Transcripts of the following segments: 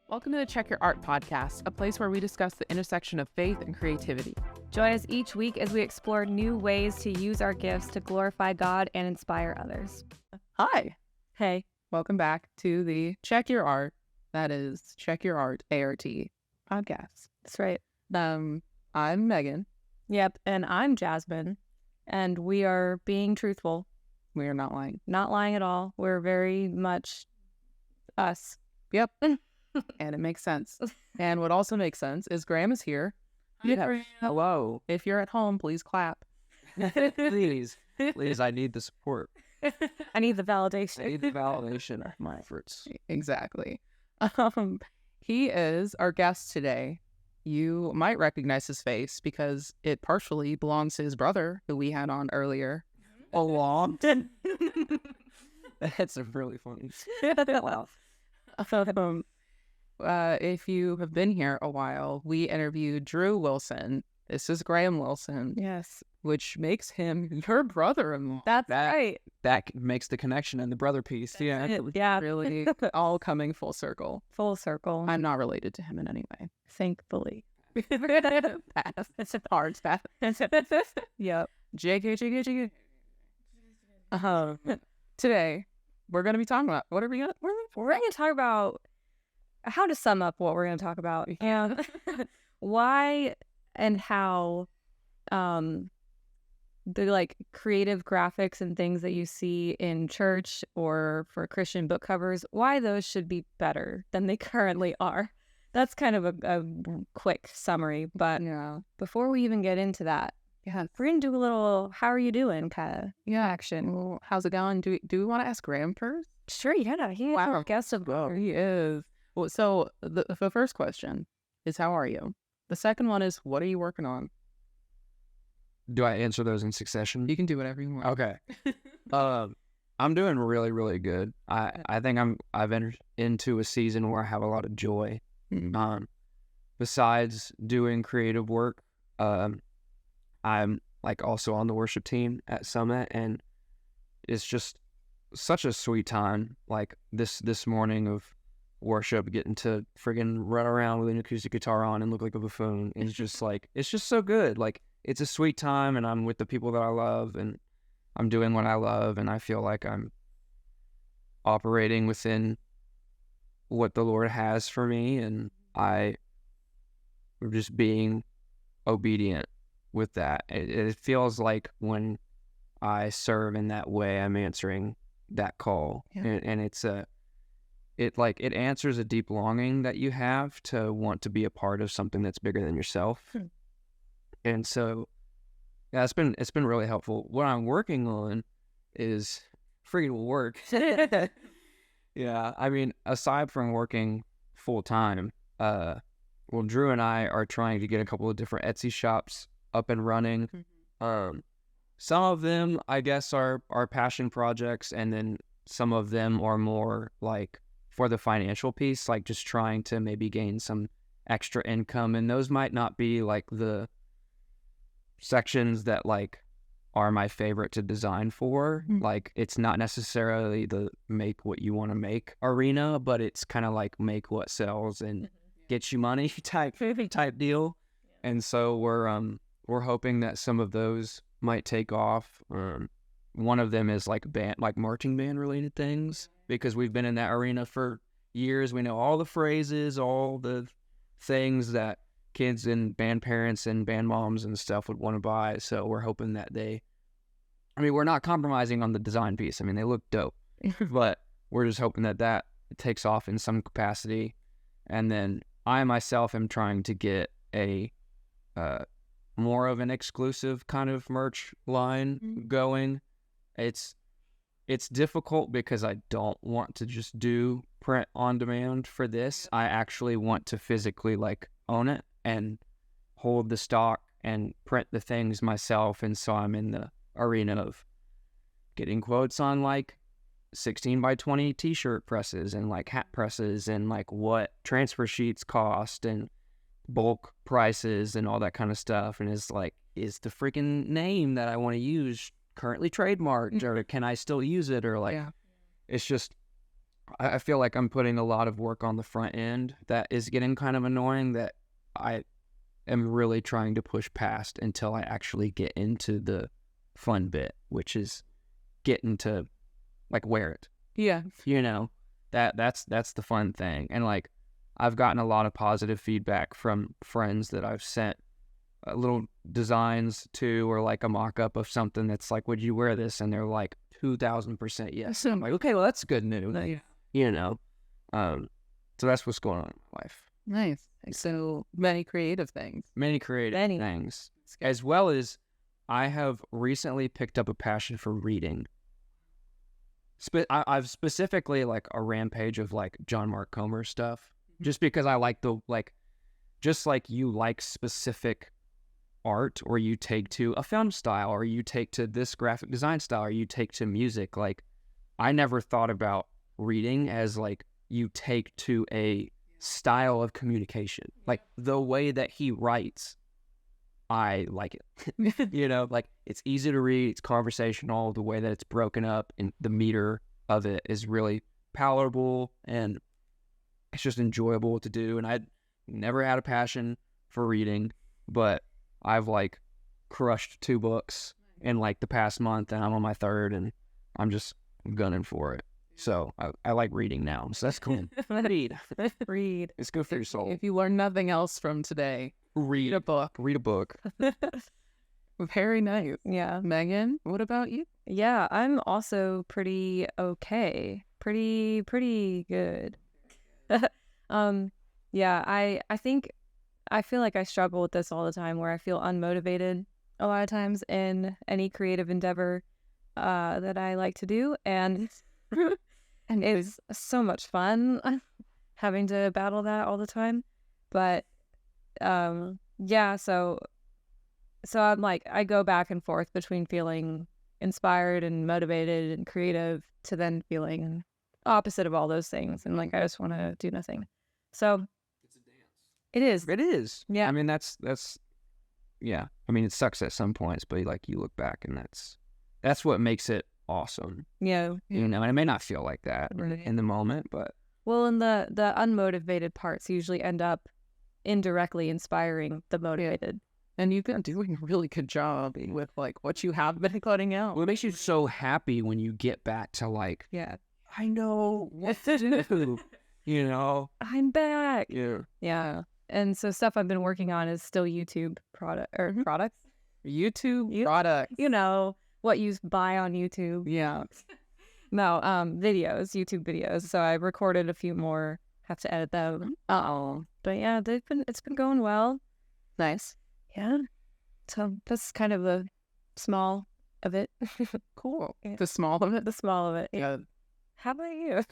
Welcome to the Check Your Art podcast, a place where we discuss the intersection of faith and creativity. Join us each week as we explore new ways to use our gifts to glorify God and inspire others. Hi. Hey. Welcome back to the Check Your Art, that is Check Your Art, ART podcast. That's right. I'm Megan. Yep, and I'm Jasmine, and we are being truthful. We are not lying. Not lying at all. We're very much us. Yep. And it makes sense. And what also makes sense is Graham is here. Hi, Graham. Hello. If you're at home, please clap. Please, I need the support. I need the validation. I need the validation of my efforts. Exactly. He is our guest today. You might recognize his face because it partially belongs to his brother, who we had on earlier. Along. That's a really funny. If you have been here a while, we interviewed Drew Wilson. This is Graham Wilson. Yes. Which makes him your brother-in-law. That's right. That makes the connection in the brother piece. Yeah. Really all coming full circle. Full circle. I'm not related to him in any way. Thankfully. It's a hard path. Yep. JK. Today, we're going to be talking about, what are we going to? We're going to talk about how to sum up what we're going to talk about and why and how the creative graphics and things that you see in church or for Christian book covers, why those should be better than they currently are. That's kind of a quick summary, but before we even get into that, we're going to do a little how are you doing kind of action. Well, how's it going? Do we want to ask Graham first? Sure, yeah. He's our guest of well, he is. Well, so the first question is, how are you? The second one is, what are you working on? Do I answer those in succession? You can do whatever you want. Okay. I'm doing really, really good. I think I've entered into a season where I have a lot of joy. Mm-hmm. Besides doing creative work, I'm also on the worship team at Summit, and it's just such a sweet time. Like this morning of worship, getting to friggin' run around with an acoustic guitar on and look like a buffoon. It's just it's just so good. Like, it's a sweet time, and I'm with the people that I love, and I'm doing what I love, and I feel like I'm operating within what the Lord has for me, and I'm just being obedient with that. It feels like when I serve in that way, I'm answering that call, and it answers a deep longing that you have to want to be a part of something that's bigger than yourself. And so, yeah, it's been really helpful. What I'm working on is freaking work. Yeah, I mean, aside from working full time, Drew and I are trying to get a couple of different Etsy shops up and running. Some of them, I guess, are passion projects, and then some of them are more like for the financial piece, like just trying to maybe gain some extra income. And those might not be like the sections that are my favorite to design for. Like, it's not necessarily the make what you want to make arena, but it's kind of like make what sells and gets you money type deal. And so we're hoping that some of those might take off. One of them is marching band related things, because we've been in that arena for years. We know all the phrases, all the things that kids and band parents and band moms and stuff would want to buy. So we're hoping that we're not compromising on the design piece. I mean, they look dope, but we're just hoping that takes off in some capacity. And then I myself am trying to get a more of an exclusive kind of merch line going. It's difficult because I don't want to just do print on demand for this. I actually want to physically own it and hold the stock and print the things myself. And so I'm in the arena of getting quotes on 16 by 20 t-shirt presses and hat presses and what transfer sheets cost and bulk prices and all that kind of stuff. And is the freaking name that I want to use currently trademarked, or can I still use it? Or it's just, I feel like I'm putting a lot of work on the front end that is getting kind of annoying, that I am really trying to push past until I actually get into the fun bit, which is getting to like wear it. Yeah. You know, that's the fun thing. And like I've gotten a lot of positive feedback from friends that I've sent little designs to, or like a mock-up of something that's like, would you wear this? And they're like 2,000% yes. I'm like, okay, well that's good news. Yeah. You know, so that's what's going on in my life. Nice. So many creative things. Many creative things, as well as I have recently picked up a passion for reading. I've specifically like a rampage of like John Mark Comer stuff, just because I like just like you like specific art, or you take to a film style, or you take to this graphic design style, or you take to music. Like I never thought about reading as like you take to a style of communication. Like the way that he writes, I like it. You know, like it's easy to read, it's conversational, the way that it's broken up and the meter of it is really palatable, and it's just enjoyable to do. And I never had a passion for reading, but I've like crushed 2 books in like the past month, and I'm on my 3rd, and I'm just gunning for it. So I like reading now, so that's cool. Read. It's good for your soul. If you learn nothing else from today, read a book. Read a book. Very nice. Yeah. Megan, what about you? Yeah, I'm also pretty okay. Pretty good. Yeah, I think I feel like I struggle with this all the time, where I feel unmotivated a lot of times in any creative endeavor that I like to do, and it's so much fun having to battle that all the time. But yeah, so I'm like, I go back and forth between feeling inspired and motivated and creative to then feeling opposite of all those things, and like I just want to do nothing. So It's a dance. it is. It is. Yeah. I mean, that's yeah. I mean, it sucks at some points, but like you look back, and that's what makes it awesome. Yeah. You know, and it may not feel like that Right. in the moment, but Well, and the unmotivated parts usually end up indirectly inspiring the motivated. And you've been doing a really good job with like what you have been putting out. well, it makes you so happy when you get back to like, Yeah. I know what to do. You know? I'm back. Yeah. Yeah. And so stuff I've been working on is still YouTube products. YouTube product. You know, what you buy on YouTube. Yeah. No, videos, YouTube videos. So I recorded a few more, have to edit them. Oh, But yeah, it's been going well. nice. Yeah. So that's kind of the small of it. Cool. Yeah. The small of it. The small of it. Yeah. How about you?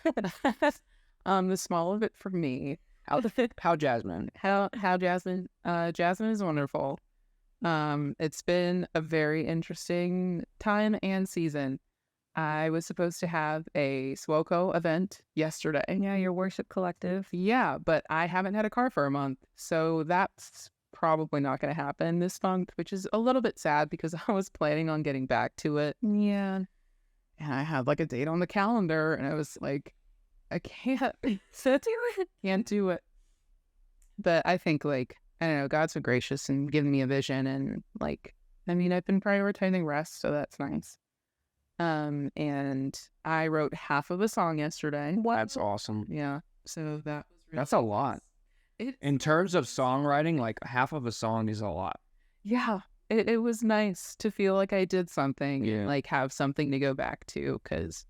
The small of it for me. How Jasmine? How Jasmine? Jasmine is wonderful. It's been a very interesting time and season. I was supposed to have a SWOCO event yesterday. Yeah, your worship collective. Yeah, but I haven't had a car for a month, so that's probably not going to happen this month, which is a little bit sad because I was planning on getting back to it. Yeah. And I had like a date on the calendar, and I was like, I can't can't do it. But I think like, I don't know, God's so gracious and giving me a vision, and like, I mean, I've been prioritizing rest, so that's nice. And I wrote half of a song yesterday. That's awesome. Yeah. So that was really That's a lot. It's In terms of songwriting, like half of a song is a lot. yeah. It was nice to feel like I did something, Yeah. and like have something to go back to, because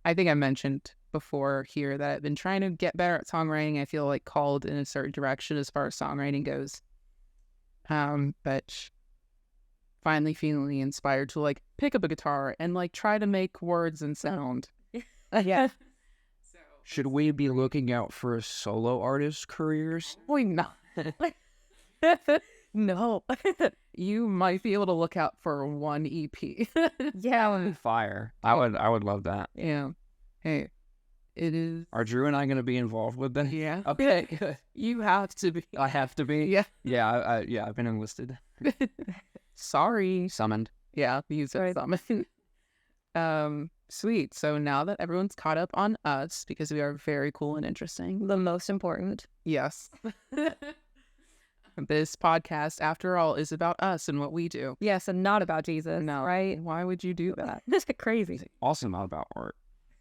I think I mentioned before here that I've been trying to get better at songwriting. I feel like called in a certain direction as far as songwriting goes. But finally feeling inspired to like pick up a guitar and like try to make words and sound. Yeah. Should we be looking out for solo artist careers? Probably not. No. You might be able to look out for one EP. Yeah. Fire. I would love that. Yeah. Hey, it is. Are Drew and I going to be involved with that? Yeah. Okay, good. You have to be. I have to be. Yeah. Yeah, I've been enlisted. Sorry. Summoned. Yeah, use Sorry. it summon. Sweet. So now that everyone's caught up on us, because we are very cool and interesting. The most important. Yes. This podcast, after all, is about us and what we do. Yes, and not about Jesus. No. Right? Why would you do that? That's crazy. Also not about art.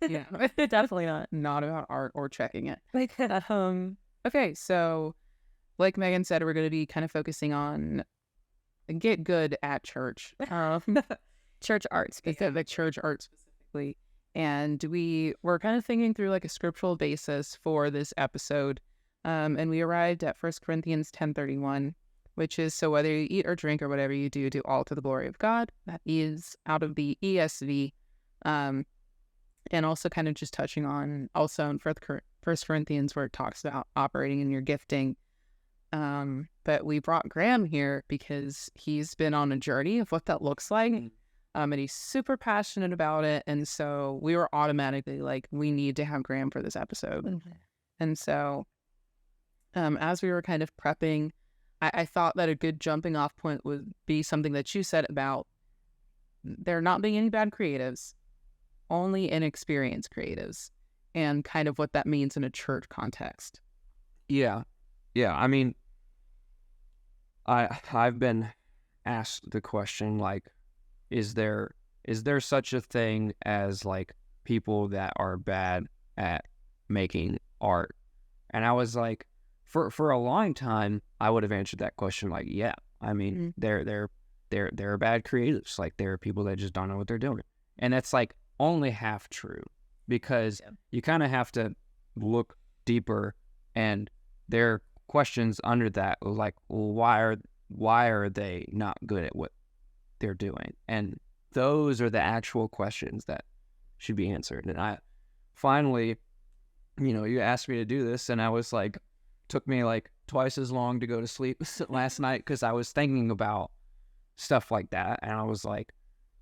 Yeah. Definitely not. Not about art or checking it. Like, Okay, so like Megan said, we're going to be kind of focusing on get good at church. church art. Specific church art specifically. And we were kind of thinking through like a scriptural basis for this episode. And we arrived at 1 Corinthians 10:31, which is, so whether you eat or drink or whatever you do, do all to the glory of God. That is out of the ESV. And also kind of just touching on also in 1 Corinthians where it talks about operating in your gifting. But we brought Graham here because he's been on a journey of what that looks like. And he's super passionate about it. And so we were automatically like, we need to have Graham for this episode. Mm-hmm. And so as we were kind of prepping, I thought that a good jumping off point would be something that you said about there not being any bad creatives, only inexperienced creatives, and kind of what that means in a church context. Yeah. I mean, I've been asked the question, like, is there such a thing as like people that are bad at making art? And I was like, for a long time, I would have answered that question like, yeah. I mean, they're bad creatives. Like, there are people that just don't know what they're doing, and that's like only half true, because you kind of have to look deeper, and there are questions under that, like, well, why are they not good at what they're doing? And those are the actual questions that should be answered. And I finally, you asked me to do this, and I was like, took me like twice as long to go to sleep last night because I was thinking about stuff like that. And I was like,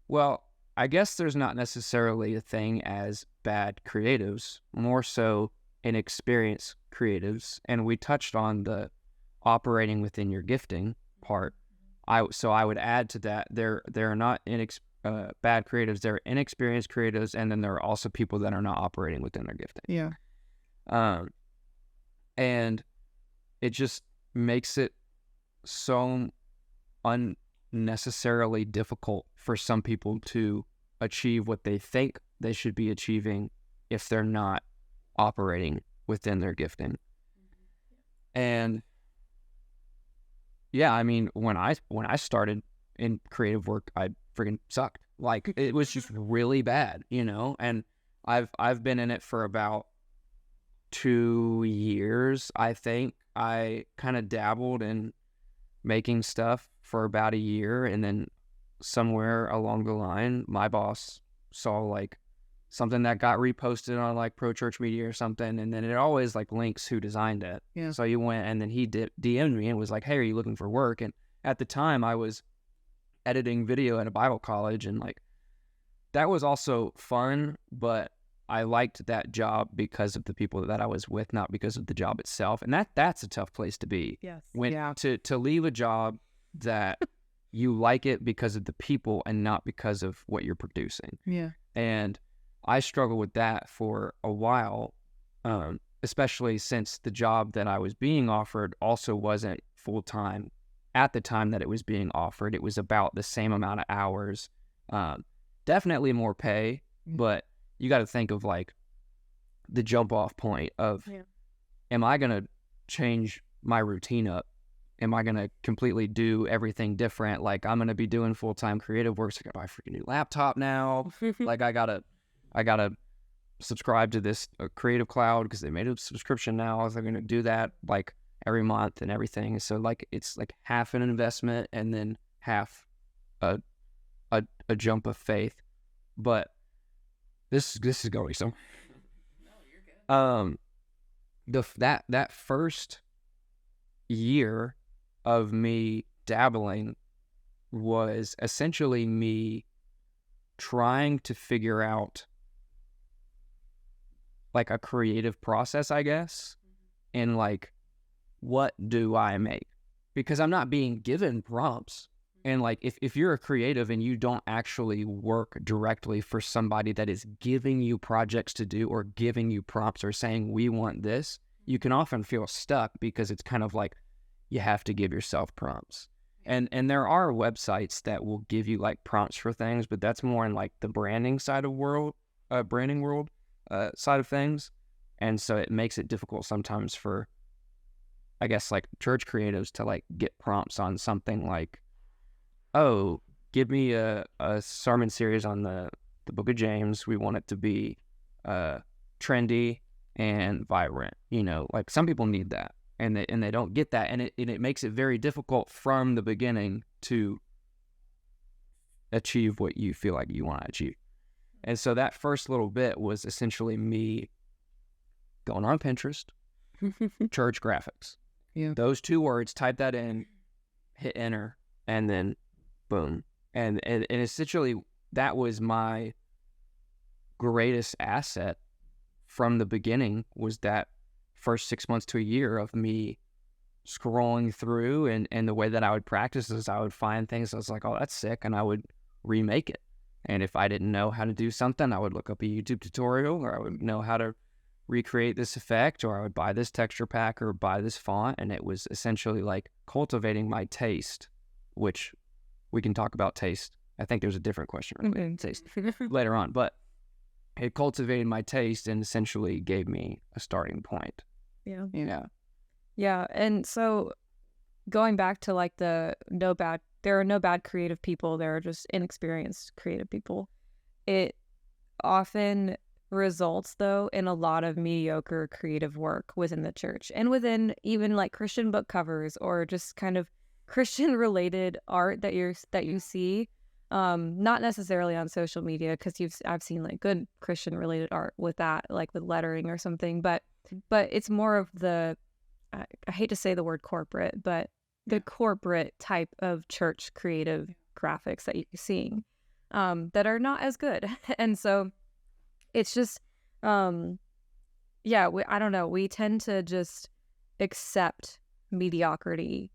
well, I guess there's not necessarily a thing as bad creatives, more so inexperienced creatives. And we touched on the operating within your gifting part. So I would add to that, there are not bad creatives, there are inexperienced creatives, and then there are also people that are not operating within their gifting. Yeah. And it just makes it so unnecessarily difficult for some people to achieve what they think they should be achieving if they're not operating within their gifting. And yeah, I mean, when I started in creative work, I freaking sucked. Like, it was just really bad, and I've been in it for about 2 years, I think. I kind of dabbled in making stuff for about a year, and then somewhere along the line, my boss saw like something that got reposted on like Pro Church Media or something, and then it always like links who designed it. Yeah. So you went, and then he DM'd me and was like, "Hey, are you looking for work?" And at the time, I was editing video at a Bible college, and like that was also fun, but I liked that job because of the people that I was with, not because of the job itself. And that's a tough place to be. yes. To leave a job that you like it because of the people and not because of what you're producing. Yeah. And I struggled with that for a while, especially since the job that I was being offered also wasn't full-time at the time that it was being offered. It was about the same amount of hours, definitely more pay, but you got to think of like the jump off point of, am I going to change my routine up? Am I going to completely do everything different? Like, I'm going to be doing full-time creative work. So I got to buy a freaking new laptop now. Like, I gotta subscribe to this Creative Cloud because they made a subscription now. They're going to do that like every month and everything. So like, it's like half an investment and then half a jump of faith. But this is going somewhere. No, you're good. That first year of me dabbling was essentially me trying to figure out like a creative process, I guess, and like, what do I make? Because I'm not being given prompts And like if you're a creative and you don't actually work directly for somebody that is giving you projects to do or giving you prompts or saying we want this, you can often feel stuck because it's kind of like you have to give yourself prompts. And there are websites that will give you like prompts for things, but that's more in like the branding side of branding world side of things. And so it makes it difficult sometimes for, I guess, like church creatives to like get prompts on something like, oh, give me a sermon series on the book of James. We want it to be trendy and vibrant. You know, like some people need that and they don't get that. And it makes it very difficult from the beginning to achieve what you feel like you want to achieve. And so that first little bit was essentially me going on Pinterest, church graphics. Yeah. Those 2 words, type that in, hit enter, and then boom. And essentially that was my greatest asset from the beginning, was that first 6 months to a year of me scrolling through, and the way that I would practice is I would find things I was like, oh, that's sick, and I would remake it. And if I didn't know how to do something, I would look up a YouTube tutorial, or I would know how to recreate this effect, or I would buy this texture pack or buy this font. And it was essentially like cultivating my taste, which we can talk about taste. I think there's a different question related to taste later on, but it cultivated my taste and essentially gave me a starting point. Yeah. Yeah. And so going back to like there are no bad creative people. There are just inexperienced creative people. It often results though in a lot of mediocre creative work within the church and within even like Christian book covers or just kind of Christian related art that you see. Not necessarily on social media, because I've seen like good Christian related art with that, like with lettering or something, but it's more of the I hate to say the word corporate, but the corporate type of church creative graphics that you're seeing that are not as good. And so it's just I don't know, we tend to just accept mediocrity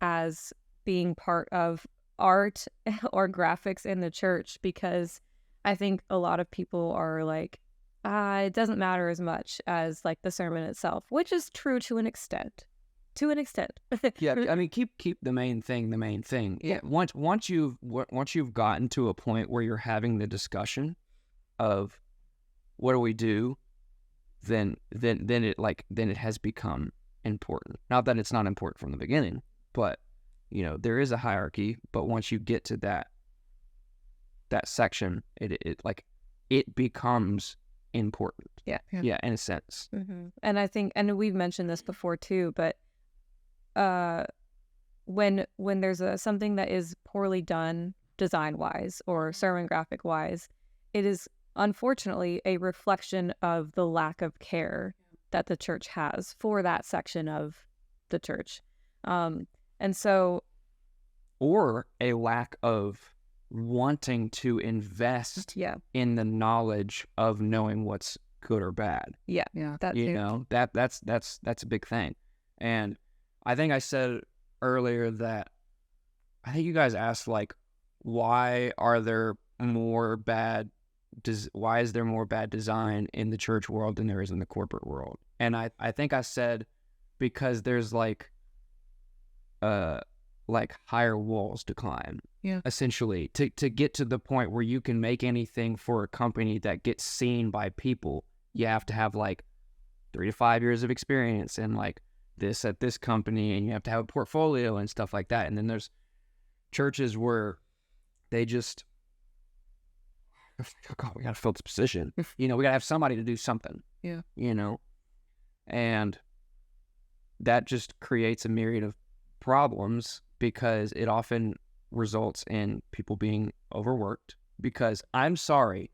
as being part of art or graphics in the church, because I think a lot of people are like, it doesn't matter as much as like the sermon itself, which is true to an extent. Yeah, I mean, keep the main thing. Yeah. Once you've gotten to a point where you're having the discussion of what do we do, then it has become important. Not that it's not important from the beginning, but you know, there is a hierarchy. But once you get to that section, it becomes important. Yeah, in a sense. Mm-hmm. And I think, and we've mentioned this before too, but when there's something that is poorly done design wise or sermon graphic wise, it is unfortunately a reflection of the lack of care that the church has for that section of the church. And so, or a lack of wanting to invest in the knowledge of knowing what's good or bad. Yeah. That you too. know, that's a big thing. And I think I said earlier that I think you guys asked like, why is there more bad design in the church world than there is in the corporate world? And I think I said because there's like higher walls to climb. Yeah. Essentially, to get to the point where you can make anything for a company that gets seen by people, you have to have like 3 to 5 years of experience and like this at this company, and you have to have a portfolio and stuff like that. And then there's churches where they just, oh God, we gotta fill this position. You know, we gotta have somebody to do something. Yeah. You know, and that just creates a myriad of problems because it often results in people being overworked. Because I'm sorry,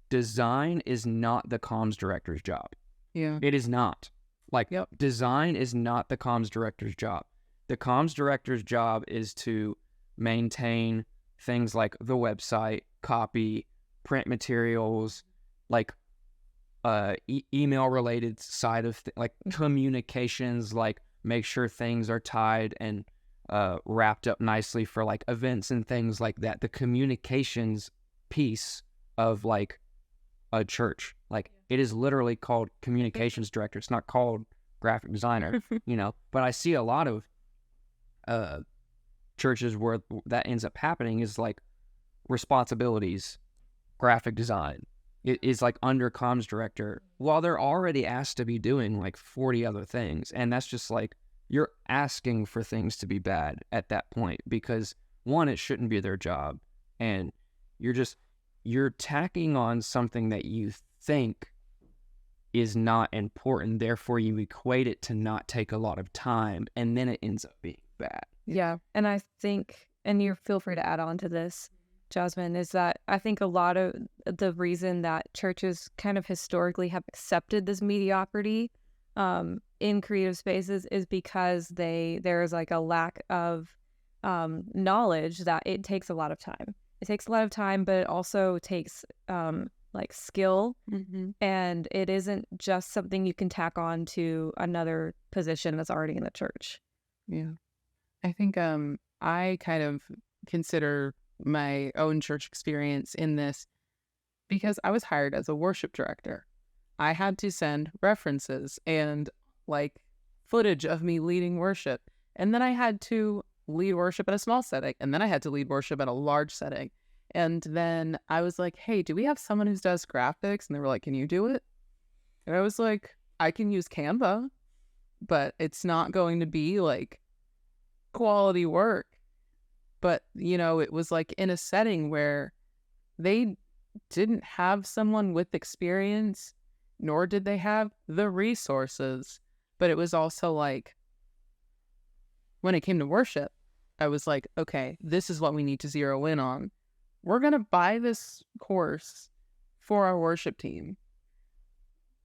design is not the comms director's job. Yeah. It is not. Like, design is not the comms director's job. The comms director's job is to maintain things like the website, copy, print materials, like email related side of like communications, like make sure things are tied and wrapped up nicely for like events and things like that. The communications piece of like a church, like it is literally called communications director. It's not called graphic designer, you know. But I see a lot of churches where that ends up happening is like responsibilities, graphic design. It is like under comms director while they're already asked to be doing like 40 other things. And that's just like, you're asking for things to be bad at that point because one, it shouldn't be their job. And you're tacking on something that you think is not important. Therefore you equate it to not take a lot of time and then it ends up being bad. Yeah. And I think, and you feel free to add on to this, Jasmine, is that I think a lot of the reason that churches kind of historically have accepted this mediocrity in creative spaces is because there is like a lack of knowledge that it takes a lot of time. It takes a lot of time, but it also takes like skill, and it isn't just something you can tack on to another position that's already in the church. Yeah. I think I kind of consider my own church experience in this because I was hired as a worship director. I had to send references and like footage of me leading worship. And then I had to lead worship in a small setting. And then I had to lead worship in a large setting. And then I was like, hey, do we have someone who does graphics? And they were like, can you do it? And I was like, I can use Canva, but it's not going to be like quality work. But, you know, it was like in a setting where they didn't have someone with experience, nor did they have the resources. But it was also like, when it came to worship, I was like, okay, this is what we need to zero in on. We're going to buy this course for our worship team.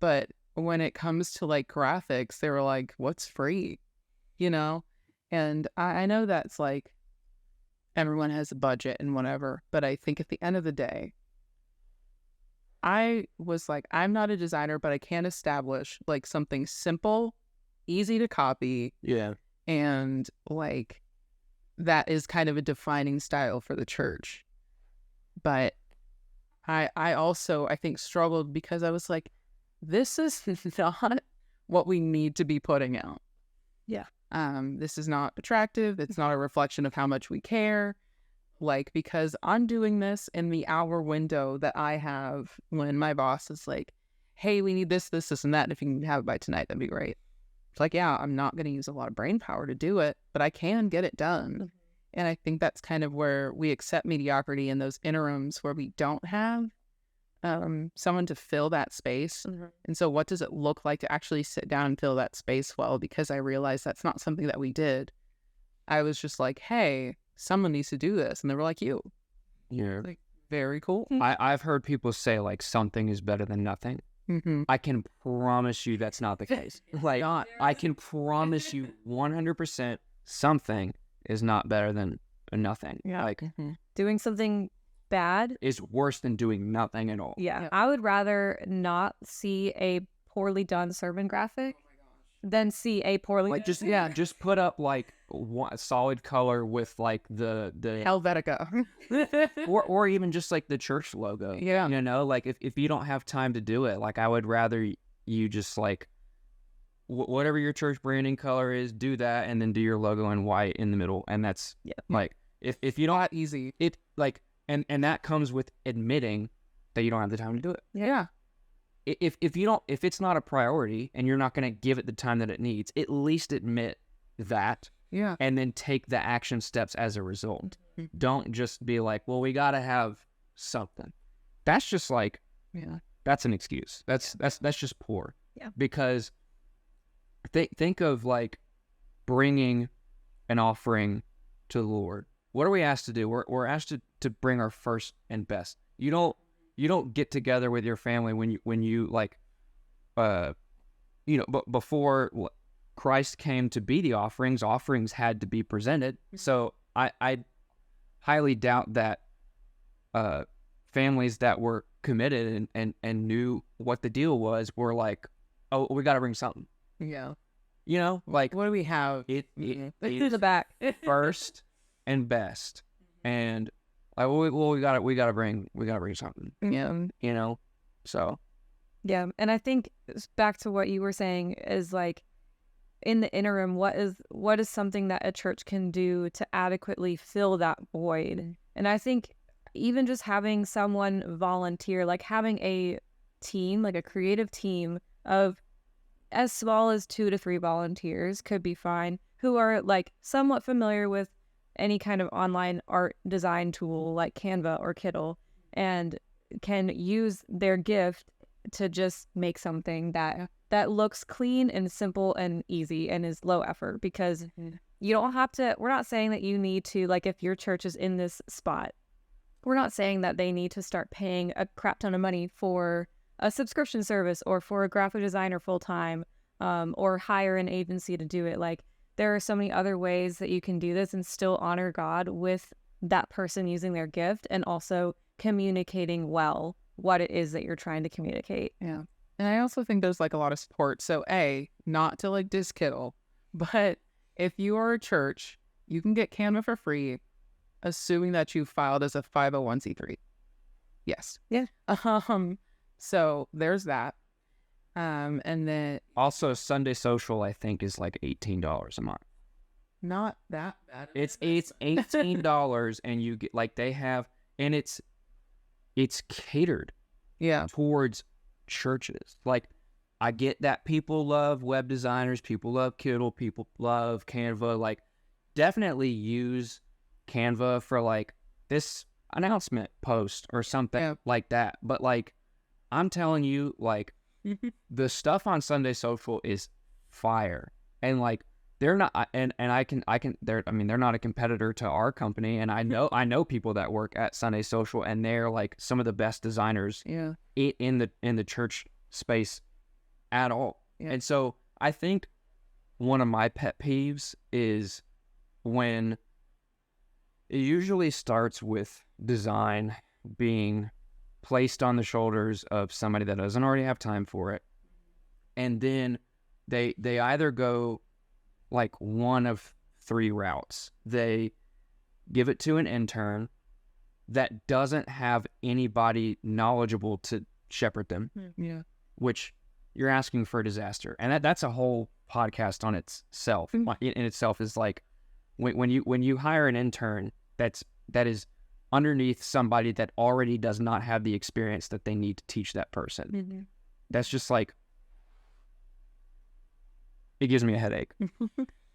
But when it comes to like graphics, they were like, what's free? You know? And I know that's like, everyone has a budget and whatever, but I think at the end of the day, I was like, I'm not a designer, but I can establish like something simple, easy to copy. Yeah. And like, that is kind of a defining style for the church. But I also, I think, struggled because I was like, this is not what we need to be putting out. Yeah. This is not attractive. It's not a reflection of how much we care. Like, because I'm doing this in the hour window that I have when my boss is like, hey, we need this, this, and that. And if you can have it by tonight, that'd be great. It's like, yeah, I'm not going to use a lot of brain power to do it, but I can get it done. And I think that's kind of where we accept mediocrity in those interims where we don't have someone to fill that space. And so what does it look like to actually sit down and fill that space well? Because I realized that's not something that we did. I was just like, hey, someone needs to do this. And they were like, you. Yeah. Like, very cool. I've heard people say like something is better than nothing. I can promise you that's not the case. Like, I can promise you 100% something is not better than nothing. Yeah. Like, Doing something bad is worse than doing nothing at all. Yeah. I would rather not see a poorly done sermon graphic than see a poorly Like, just put up like a solid color with like the Helvetica. or even just like the church logo. Yeah. You know, like if you don't have time to do it, like I would rather you just like whatever your church branding color is, do that, and then do your logo in white in the middle. And that's like, if you don't, Not easy. it like, and that comes with admitting that you don't have the time to do it. Yeah. If it's not a priority and you're not going to give it the time that it needs, at least admit that. Yeah. And then take the action steps as a result. Don't just be like, well, we got to have something. That's just like, that's an excuse. That's just poor. Yeah. Because think of like bringing an offering to the Lord. What are we asked to do? We're asked to bring our first and best. You don't get together with your family when you like, but before Christ came to be the offerings had to be presented. So I highly doubt that families that were committed and knew what the deal was were like, oh, we got to bring something. Yeah. You know, like What do we have? it To it's the back. first and best, and like we gotta bring something. Yeah. You know, so Yeah, and I think back to what you were saying is like in the interim, what is something that a church can do to adequately fill that void? And I think even just having someone volunteer, like having a team, like a creative team of as small as 2 to 3 volunteers could be fine, who are like somewhat familiar with any kind of online art design tool like Canva or Kittl, and can use their gift to just make something that looks clean and simple and easy and is low effort, because you don't have to, we're not saying that you need to, like if your church is in this spot, we're not saying that they need to start paying a crap ton of money for a subscription service or for a graphic designer full-time, or hire an agency to do it. Like there are so many other ways that you can do this and still honor God with that person using their gift and also communicating well what it is that you're trying to communicate. Yeah. And I also think there's like a lot of support. So not to like diss Kittle, but if you are a church, you can get Canva for free, assuming that you filed as a 501c3. Yes. Yeah. So there's that. And then also Sunday Social I think is like $18 a month. not that bad. It's $18 and you get like they have, and it's catered towards churches. Like I get that people love web designers, people love Kittl, people love Canva. Like definitely use Canva for like this announcement post or something like that. But like I'm telling you, like the stuff on Sunday Social is fire, and like they're not, and they're not a competitor to our company, and I know people that work at Sunday Social, and they're like some of the best designers in the church space at all. And so I think one of my pet peeves is when it usually starts with design being placed on the shoulders of somebody that doesn't already have time for it, and then they either go like one of 3 routes. They give it to an intern that doesn't have anybody knowledgeable to shepherd them, which you're asking for a disaster. And that's a whole podcast on itself. In itself is like when you hire an intern that is underneath somebody that already does not have the experience that they need to teach that person. That's just like, it gives me a headache.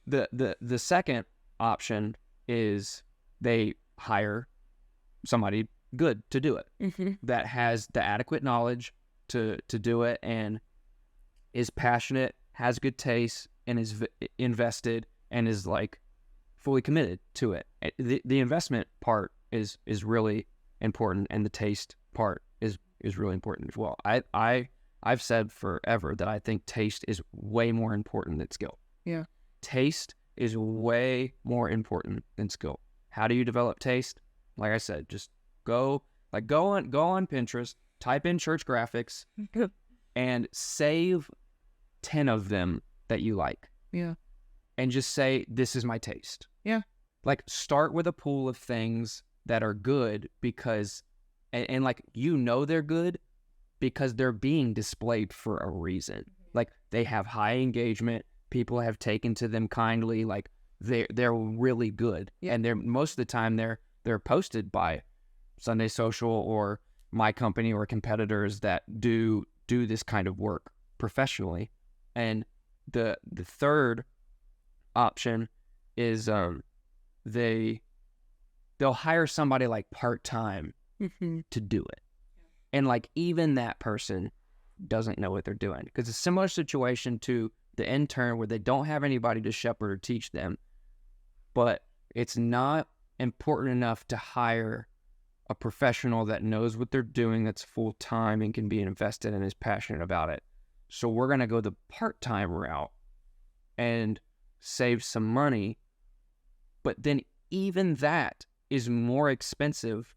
The second option is they hire somebody good to do it, that has the adequate knowledge to do it, and is passionate, has good taste, and is invested, and is like fully committed to it. The investment part is really important, and the taste part is really important as well. I've said forever that I think taste is way more important than skill. Yeah. Taste is way more important than skill. How do you develop taste? Like I said, just go on Pinterest, type in church graphics, and save 10 of them that you like. Yeah. And just say, this is my taste. Yeah. Like start with a pool of things that are good because, and like, they're good because they're being displayed for a reason. Like they have high engagement. People have taken to them kindly. Like they're really good. And they're most of the time they're posted by Sunday Social or my company or competitors that do this kind of work professionally. And the third option is they'll hire somebody like part-time to do it. And like even that person doesn't know what they're doing, because it's a similar situation to the intern where they don't have anybody to shepherd or teach them, but it's not important enough to hire a professional that knows what they're doing, that's full-time and can be invested and is passionate about it. So we're going to go the part-time route and save some money, but then even that is more expensive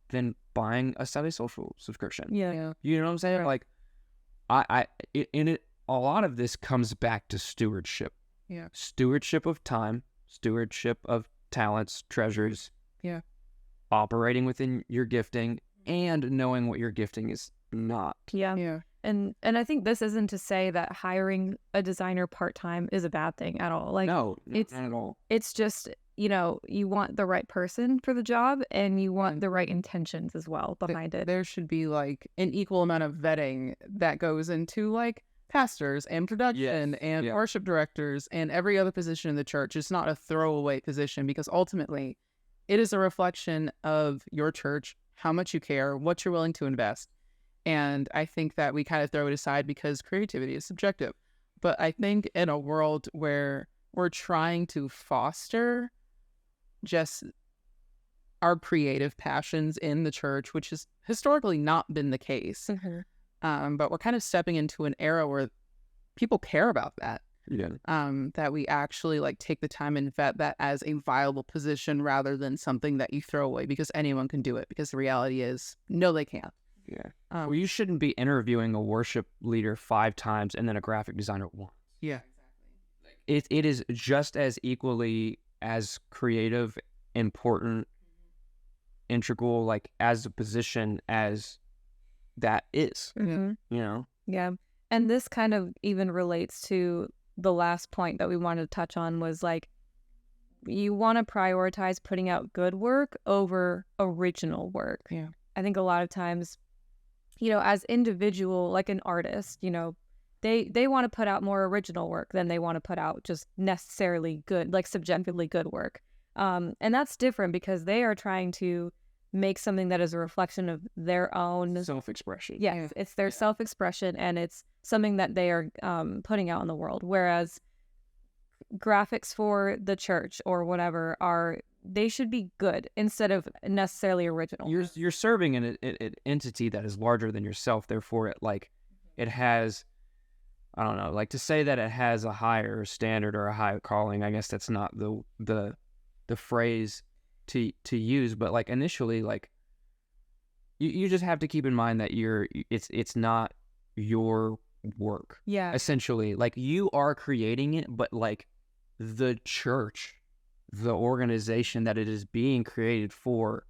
than buying a Sunday Social subscription. Yeah. You know what I'm saying? Like, a lot of this comes back to stewardship Yeah. Stewardship of time, stewardship of talents, treasures. Yeah. Operating within your gifting and knowing what your gifting is not. Yeah. Yeah. And I think this isn't to say that hiring a designer part-time is a bad thing at all. Like, No, it's not at all. It's just, you want the right person for the job, and you want the right intentions as well behind it. There should be like an equal amount of vetting that goes into like pastors and production and worship directors and every other position in the church. It's not a throwaway position, because ultimately it is a reflection of your church, how much you care, what you're willing to invest. And I think that we kind of throw it aside because creativity is subjective. But I think in a world where we're trying to foster just our creative passions in the church, which has historically not been the case, but we're kind of stepping into an era where people care about that. Yeah. That we actually like take the time and vet that as a viable position rather than something that you throw away because anyone can do it. Because the reality is, no, they can't. Yeah. Well, you shouldn't be interviewing a worship leader 5 times and then a graphic designer once. Yeah. It is just as equally as creative, important, integral, like as a position as that is. Mhm. You know? Yeah. And this kind of even relates to the last point that we wanted to touch on, was like, you want to prioritize putting out good work over original work. Yeah. I think a lot of times, as individual, like an artist, they want to put out more original work than they want to put out just necessarily good, like subjectively good work. And that's different because they are trying to make something that is a reflection of their own Self-expression. Yes, it's their self-expression, and it's something that they are putting out in the world. Whereas graphics for the church or whatever they should be good instead of necessarily original. You're serving an entity that is larger than yourself. Therefore, it has, I don't know, like to say that it has a higher standard or a higher calling. I guess that's not the phrase to use, but like initially, like you just have to keep in mind that it's not your work. Yeah. Essentially, like you are creating it, but like the church, the organization that it is being created for,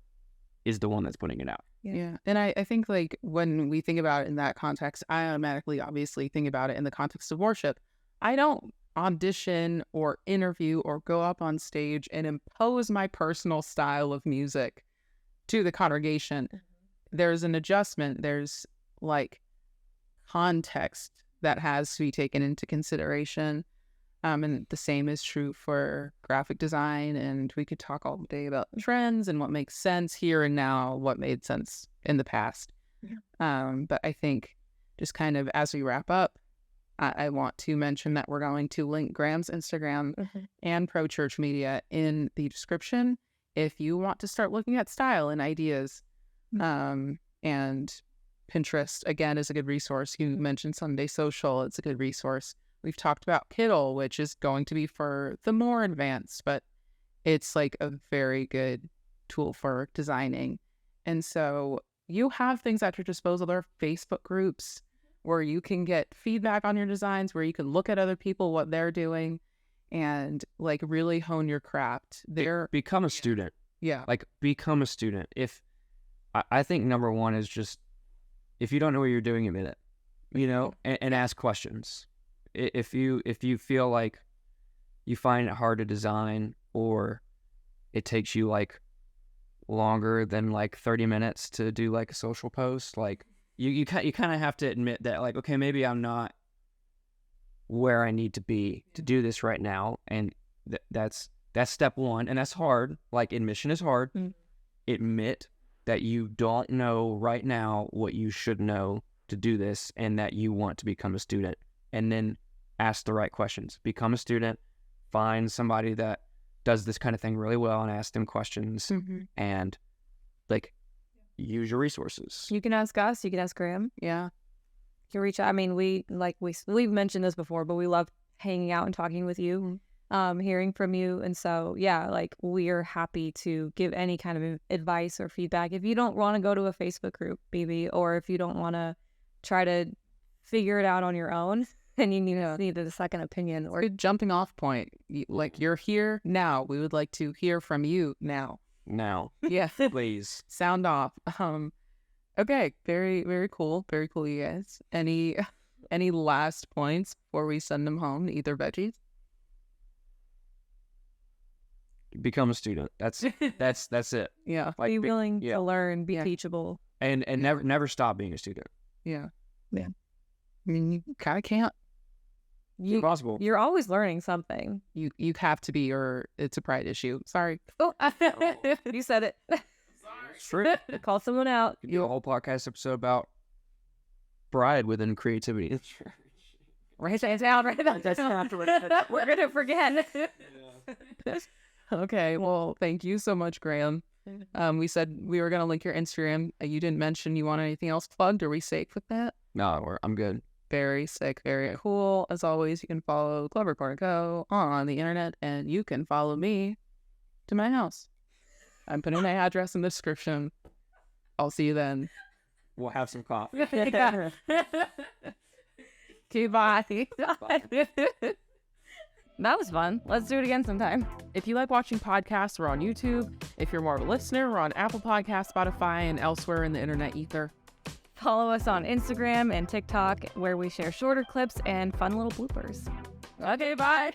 is the one that's putting it out. Yeah. And I think like when we think about it in that context, I automatically obviously think about it in the context of worship. I don't audition or interview or go up on stage and impose my personal style of music to the congregation. There's an adjustment. There's like context that has to be taken into consideration. And the same is true for graphic design. And we could talk all day about trends and what makes sense here and now, what made sense in the past. Yeah. But I think just kind of as we wrap up, I want to mention that we're going to link Graham's Instagram and Pro Church Media in the description if you want to start looking at style and ideas. And Pinterest, again, is a good resource. You mentioned Sunday Social. It's a good resource. We've talked about Kiddle, which is going to be for the more advanced, but it's like a very good tool for designing. And so you have things at your disposal. There are Facebook groups where you can get feedback on your designs, where you can look at other people, what they're doing, and like really hone your craft. Become a student. Yeah. Like become a student. I think number one is just, if you don't know what you're doing, admit it, and ask questions. If you feel like you find it hard to design, or it takes you like longer than like 30 minutes to do like a social post, like you kind of have to admit that, like, okay, maybe I'm not where I need to be to do this right now, and that's step one, and that's hard. Like admission is hard. Admit that you don't know right now what you should know to do this, and that you want to become a student, and then ask the right questions. Become a student, find somebody that does this kind of thing really well and ask them questions, and like use your resources. You can ask us, you can ask Graham. Yeah. You can reach out. I mean, we've mentioned this before, but we love hanging out and talking with you, hearing from you. And so, yeah, like we're happy to give any kind of advice or feedback. If you don't want to go to a Facebook group, maybe, or if you don't want to try to figure it out on your own, and you needed a second opinion or Good jumping off point. Like, you're here now. We would like to hear from you now. Now, Yeah. please. Sound off. Okay. Very, very cool. Very cool, you guys. Any last points before we send them home to eat their veggies? Become a student. That's it. Yeah. Like, be willing yeah. to learn, be Yeah. teachable. And never stop being a student. Yeah. Yeah. I mean, you kind of can't. It's impossible. You're always learning something. You have to be, or it's a pride issue. Sorry. Oh, you said it. It's true. Call someone out. You do a whole podcast episode about pride within creativity. Write that down. Write that down. We're gonna forget. Okay. Well, thank you so much, Graham. We said we were gonna link your Instagram. You didn't mention you want anything else plugged. Are we safe with that? No, I'm good. Very sick, very cool. As always, you can follow Clover Corner Co. on the internet, and you can follow me to my house. I'm putting my address in the description. I'll see you then. We'll have some coffee. Yeah. Okay, bye. That was fun. Let's do it again sometime. If you like watching podcasts, we're on YouTube. If you're more of a listener, we're on Apple Podcasts, Spotify, and elsewhere in the internet ether. Follow us on Instagram and TikTok, where we share shorter clips and fun little bloopers. Okay, bye.